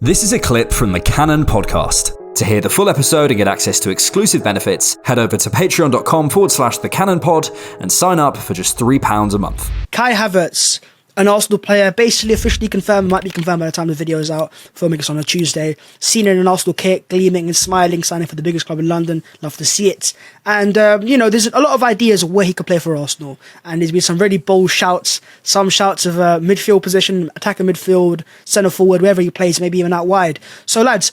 This is a clip from the Cannon podcast. To hear the full episode and get access to exclusive benefits, head over to patreon.com/thecannonpod and sign up for just £3 a month. Kai Havertz, an Arsenal player, basically officially confirmed, might be confirmed by the time the video is out, filming this on a Tuesday. Seen in an Arsenal kit, gleaming and smiling, signing for the biggest club in London. Love to see it. And, there's a lot of ideas of where he could play for Arsenal. And there's been some really bold shouts, some shouts of midfield position, attacking midfield, centre forward, wherever he plays, maybe even out wide. So, lads,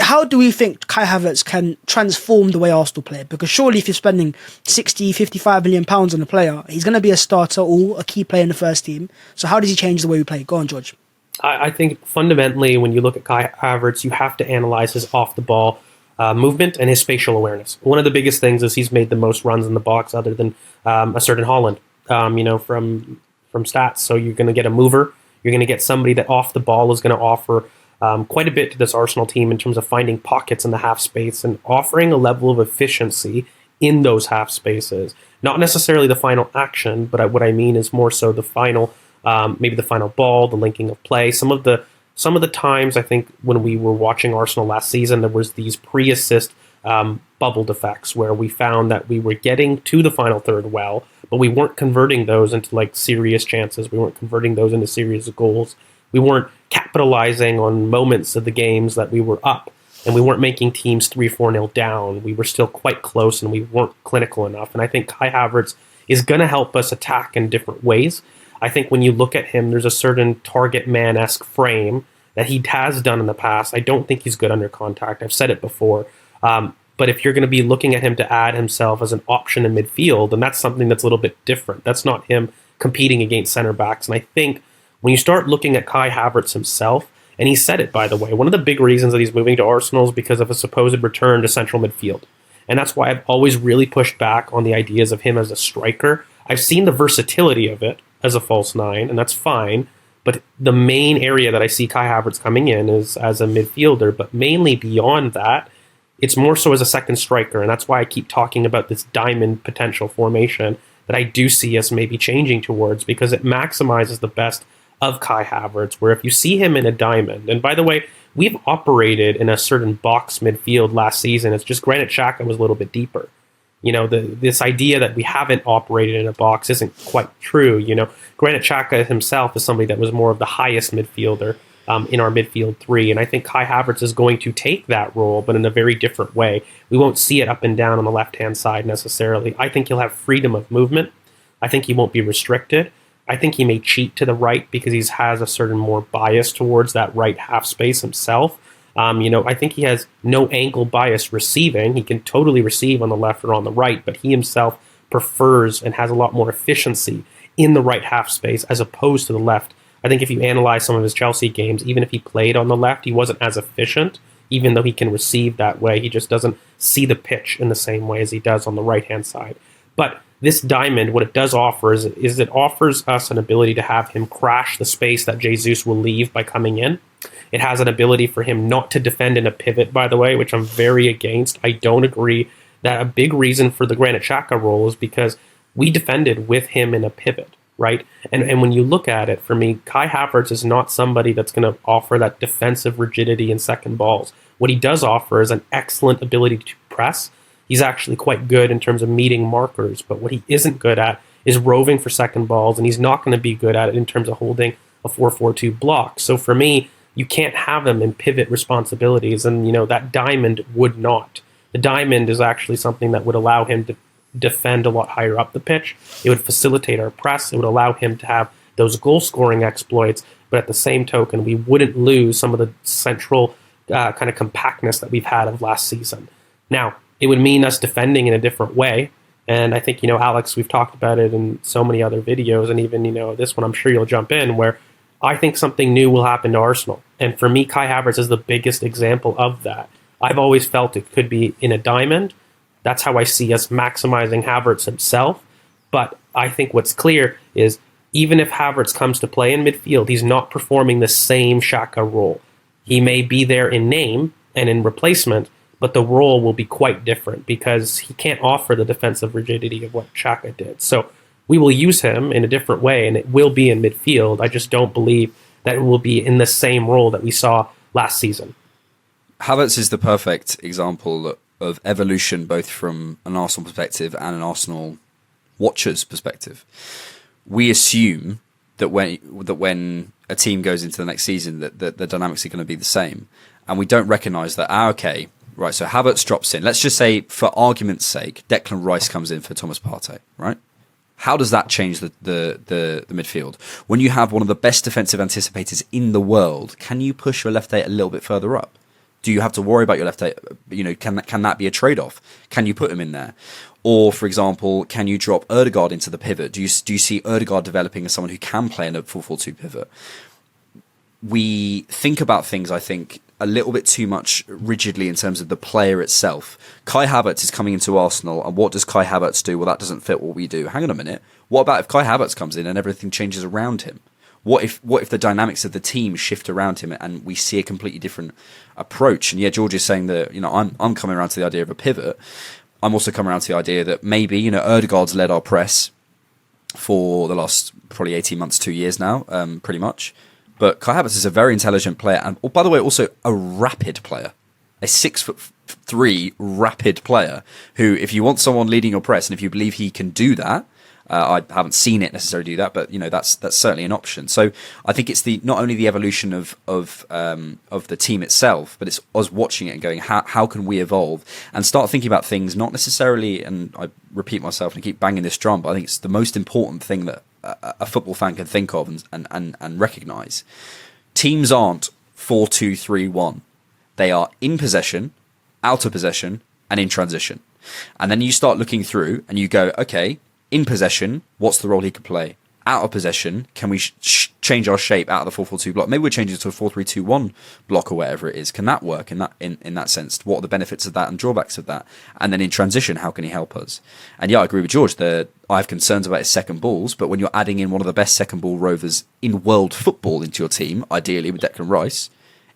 how do we think Kai Havertz can transform the way Arsenal play? Because surely if you're spending 60, 55 million pounds on a player, he's going to be a starter or a key player in the first team. So how does he change the way we play? Go on, George. I think fundamentally when you look at Kai Havertz, you have to analyze his off-the-ball movement and his spatial awareness. One of the biggest things is he's made the most runs in the box other than a certain Haaland, from stats. So you're going to get a mover. You're going to get somebody that off the ball is going to offer quite a bit to this Arsenal team in terms of finding pockets in the half space and offering a level of efficiency in those half spaces. Not necessarily the final action, but what I mean is more so the final, maybe the final ball, the linking of play. Some of the times I think when we were watching Arsenal last season, there was these pre-assist bubble defects where we found that we were getting to the final third well, but we weren't converting those into serious chances. We weren't converting those into serious goals. We weren't capitalizing on moments of the games that we were up, and we weren't making teams 3-4-0 down. We were still quite close, and we weren't clinical enough. And I think Kai Havertz is going to help us attack in different ways. I think when you look at him, there's a certain target man-esque frame that he has done in the past. I don't think he's good under contact. I've said it before. But if you're going to be looking at him to add himself as an option in midfield, then that's something that's a little bit different. That's not him competing against center backs. And I think when you start looking at Kai Havertz himself, and he said it, by the way, one of the big reasons that he's moving to Arsenal is because of a supposed return to central midfield. And that's why I've always really pushed back on the ideas of him as a striker. I've seen the versatility of it as a false nine, and that's fine. But the main area that I see Kai Havertz coming in is as a midfielder, but mainly beyond that, it's more so as a second striker. And that's why I keep talking about this diamond potential formation that I do see us maybe changing towards, because it maximizes the best of Kai Havertz, where if you see him in a diamond, and by the way, we've operated in a certain box midfield last season. It's just Granit Xhaka was a little bit deeper. This idea that we haven't operated in a box isn't quite true. Granit Xhaka himself is somebody that was more of the highest midfielder in our midfield three, and I think Kai Havertz is going to take that role, but in a very different way. We won't see it up and down on the left-hand side necessarily. I think he'll have freedom of movement. I think he won't be restricted. I think he may cheat to the right because he has a certain more bias towards that right half space himself. I think he has no angle bias receiving. He can totally receive on the left or on the right, but he himself prefers and has a lot more efficiency in the right half space as opposed to the left. I think if you analyze some of his Chelsea games, even if he played on the left, he wasn't as efficient, even though he can receive that way. He just doesn't see the pitch in the same way as he does on the right-hand side. But this diamond, what it does offer is it offers us an ability to have him crash the space that Jesus will leave by coming in. It has an ability for him not to defend in a pivot, by the way, which I'm very against. I don't agree that a big reason for the Granit Xhaka role is because we defended with him in a pivot, right? And when you look at it, for me, Kai Havertz is not somebody that's going to offer that defensive rigidity in second balls. What he does offer is an excellent ability to press. He's actually quite good in terms of meeting markers, but what he isn't good at is roving for second balls, and he's not going to be good at it in terms of holding a 4-4-2 block. So for me, you can't have him in pivot responsibilities, and that diamond would not. The diamond is actually something that would allow him to defend a lot higher up the pitch. It would facilitate our press. It would allow him to have those goal-scoring exploits, but at the same token, we wouldn't lose some of the central kind of compactness that we've had of last season. Now, it would mean us defending in a different way. And I think, Alex, we've talked about it in so many other videos, and even, this one, I'm sure you'll jump in, where I think something new will happen to Arsenal. And for me, Kai Havertz is the biggest example of that. I've always felt it could be in a diamond. That's how I see us maximizing Havertz himself. But I think what's clear is even if Havertz comes to play in midfield, he's not performing the same Xhaka role. He may be there in name and in replacement, but the role will be quite different because he can't offer the defensive rigidity of what Xhaka did. So we will use him in a different way, and it will be in midfield. I just don't believe that it will be in the same role that we saw last season. Havertz is the perfect example of evolution, both from an Arsenal perspective and an Arsenal watcher's perspective. We assume that when a team goes into the next season, that the dynamics are going to be the same, and we don't recognise that. Okay, right. So Havertz drops in. Let's just say, for argument's sake, Declan Rice comes in for Thomas Partey. Right? How does that change the midfield? When you have one of the best defensive anticipators in the world, can you push your left eight a little bit further up? Do you have to worry about your left eight? Can that be a trade-off? Can you put him in there? Or, for example, can you drop Ødegaard into the pivot? Do you see Ødegaard developing as someone who can play in a 4-4-2 pivot? We think about things, I think, a little bit too much rigidly in terms of the player itself. Kai Havertz is coming into Arsenal, and what does Kai Havertz do? Well, that doesn't fit what we do. Hang on a minute. What about if Kai Havertz comes in and everything changes around him? What if the dynamics of the team shift around him and we see a completely different approach? And yeah, George is saying that, I'm coming around to the idea of a pivot. I'm also coming around to the idea that maybe, Ødegaard's led our press for the last probably 18 months, 2 years now, pretty much. But Kai Havertz is a very intelligent player, and by the way, also a rapid player, a 6'3" rapid player who, if you want someone leading your press, and if you believe he can do that, I haven't seen it necessarily do that, but that's certainly an option. So I think it's not only the evolution of the team itself, but it's us watching it and going, how can we evolve and start thinking about things not necessarily. And I repeat myself and keep banging this drum, but I think it's the most important thing that a football fan can think of and recognise. Teams aren't 4-2-3-1. They are in possession, out of possession, and in transition. And then you start looking through and you go, okay, in possession, what's the role he could play? Out of possession, can we change our shape out of the 4-4-2 block? Maybe we're changing it to a 4-3-2-1 block or whatever it is. Can that work in that sense? What are the benefits of that and drawbacks of that? And then in transition, how can he help us? And yeah, I agree with George. I have concerns about his second balls, but when you're adding in one of the best second ball rovers in world football into your team, ideally with Declan Rice,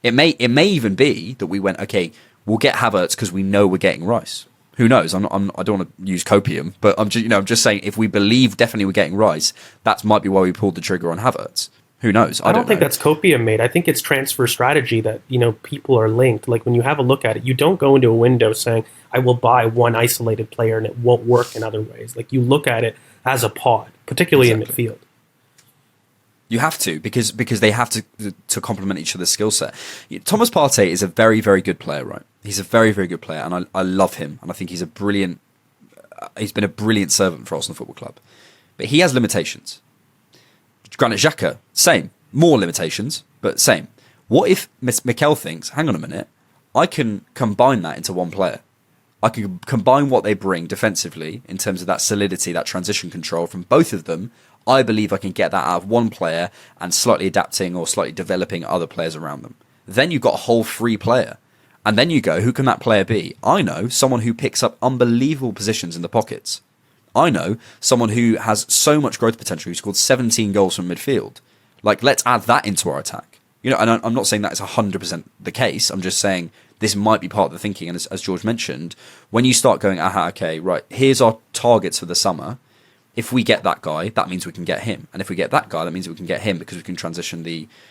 it may even be that we went, okay, we'll get Havertz because we know we're getting Rice. Who knows? I don't want to use copium, but I'm just saying, if we believe definitely we're getting Rice, that might be why we pulled the trigger on Havertz. Who knows? I don't think know. that's copium, mate. I think it's transfer strategy that, people are linked. Like, when you have a look at it, you don't go into a window saying, I will buy one isolated player and it won't work in other ways. Like, you look at it as a pod, particularly in midfield. You have to, because they have to complement each other's skill set. Thomas Partey is a very, very good player, right? He's a very, very good player, and I love him, and I think he's been a brilliant servant for Arsenal Football Club. But he has limitations. Granit Xhaka, same. More limitations, but same. What if Mikel thinks, hang on a minute, I can combine that into one player? I can combine what they bring defensively in terms of that solidity, that transition control from both of them. I believe I can get that out of one player and slightly adapting or slightly developing other players around them. Then you've got a whole free player. And then you go, who can that player be? I know someone who picks up unbelievable positions in the pockets. I know someone who has so much growth potential, who scored 17 goals from midfield. Like, let's add that into our attack. And I'm not saying that is 100% the case. I'm just saying this might be part of the thinking. And as George mentioned, when you start going, okay, right, here's our targets for the summer. If we get that guy, that means we can get him. And if we get that guy, that means we can get him, because we can transition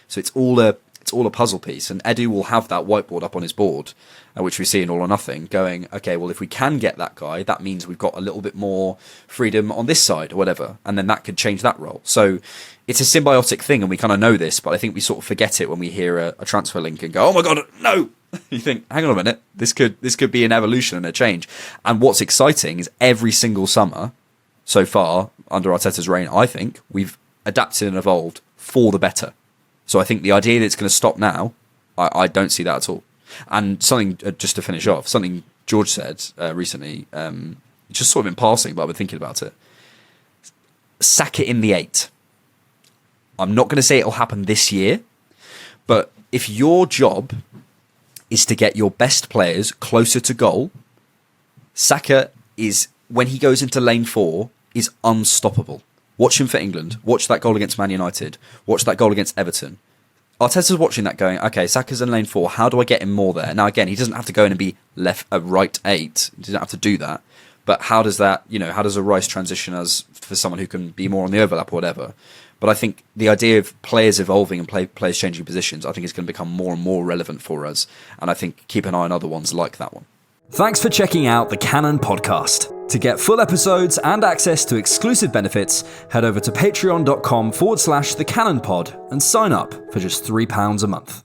so it's all a puzzle piece. And Edu will have that whiteboard up on his board, which we see in All or Nothing, going, okay, well, if we can get that guy, that means we've got a little bit more freedom on this side or whatever. And then that could change that role. So it's a symbiotic thing, and we kind of know this, but I think we sort of forget it when we hear a transfer link and go, oh my God, no! You think, hang on a minute, this could be an evolution and a change. And what's exciting is every single summer so far under Arteta's reign, I think we've adapted and evolved for the better. So I think the idea that it's going to stop now, I don't see that at all. And something, just to finish off, something George said recently, just sort of in passing, but I've been thinking about it. Sack it in the 8. I'm not going to say it'll happen this year, but if your job is to get your best players closer to goal, Saka is, when he goes into lane 4, is unstoppable. Watch him for England. Watch that goal against Man United. Watch that goal against Everton. Arteta's watching that going, okay, Saka's in lane 4. How do I get him more there? Now, again, he doesn't have to go in and be right 8. He doesn't have to do that. But how does that, how does a Rice transition as for someone who can be more on the overlap or whatever? But I think the idea of players evolving and players changing positions, I think is going to become more and more relevant for us. And I think keep an eye on other ones like that one. Thanks for checking out the Cannon Podcast. To get full episodes and access to exclusive benefits, head over to patreon.com/thecannonpod and sign up for just £3 a month.